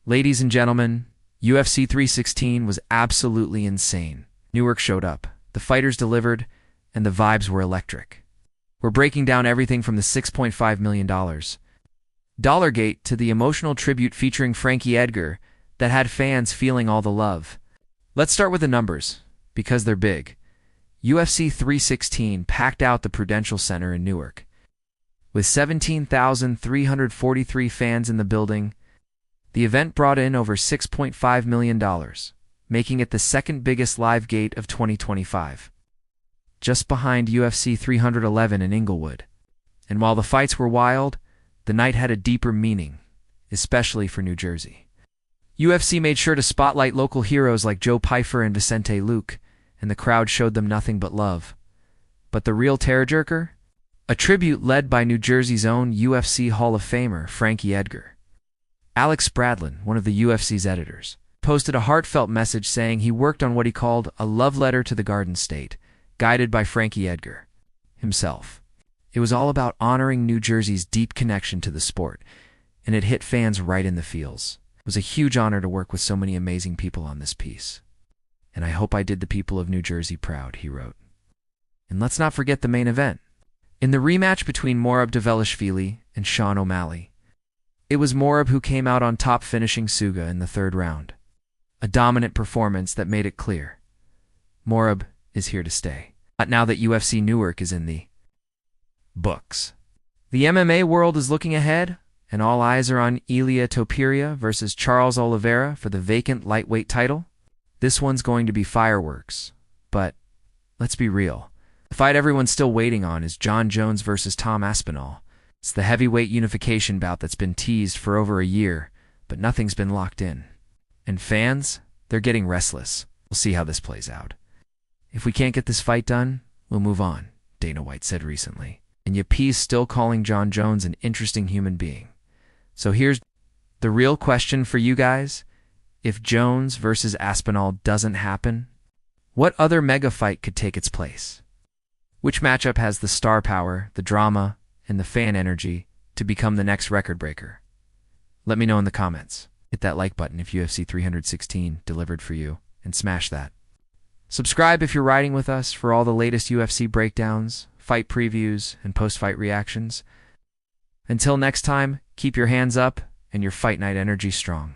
Ladies and gentlemen, UFC 316 was absolutely insane. Newark showed up, the fighters delivered, and the vibes were electric. We're breaking down everything from the $6.5 million Dollargate to the emotional tribute featuring Frankie Edgar that had fans feeling all the love. Let's start with the numbers, because they're big. UFC 316 packed out the Prudential Center in Newark. With 17,343 fans in the building, the event brought in over $6.5 million, making it the second biggest live gate of 2025, just behind UFC 311 in Inglewood. And while the fights were wild, the night had a deeper meaning, especially for New Jersey. UFC made sure to spotlight local heroes like Joe Pyfer and Vicente Luque, and the crowd showed them nothing but love. But the real tearjerker? A tribute led by New Jersey's own UFC Hall of Famer, Frankie Edgar. Alex Bradlin, one of the UFC's editors, posted a heartfelt message saying he worked on what he called a love letter to the Garden State, guided by Frankie Edgar himself. It was all about honoring New Jersey's deep connection to the sport, and it hit fans right in the feels. It was a huge honor to work with so many amazing people on this piece. And I hope I did the people of New Jersey proud, he wrote. And let's not forget the main event. In the rematch between Merab Dvalishvili and Sean O'Malley, it was Merab who came out on top, finishing Suga in the third round. A dominant performance that made it clear Merab is here to stay. Not now that UFC Newark is in the books. The MMA world is looking ahead, and all eyes are on Ilia Topuria versus Charles Oliveira for the vacant lightweight title. This one's going to be fireworks, but let's be real. The fight everyone's still waiting on is Jon Jones versus Tom Aspinall. It's the heavyweight unification bout that's been teased for over a year, but nothing's been locked in. And fans, they're getting restless. We'll see how this plays out. If we can't get this fight done, we'll move on, Dana White said recently. And Yapi's still calling Jon Jones an interesting human being. So here's the real question for you guys. If Jones versus Aspinall doesn't happen, what other mega fight could take its place? Which matchup has the star power, the drama, and the fan energy to become the next record breaker? Let me know in the comments. Hit that like button if UFC 316 delivered for you, and smash that. Subscribe if you're riding with us for all the latest UFC breakdowns, fight previews, and post-fight reactions. Until next time, keep your hands up and your fight night energy strong.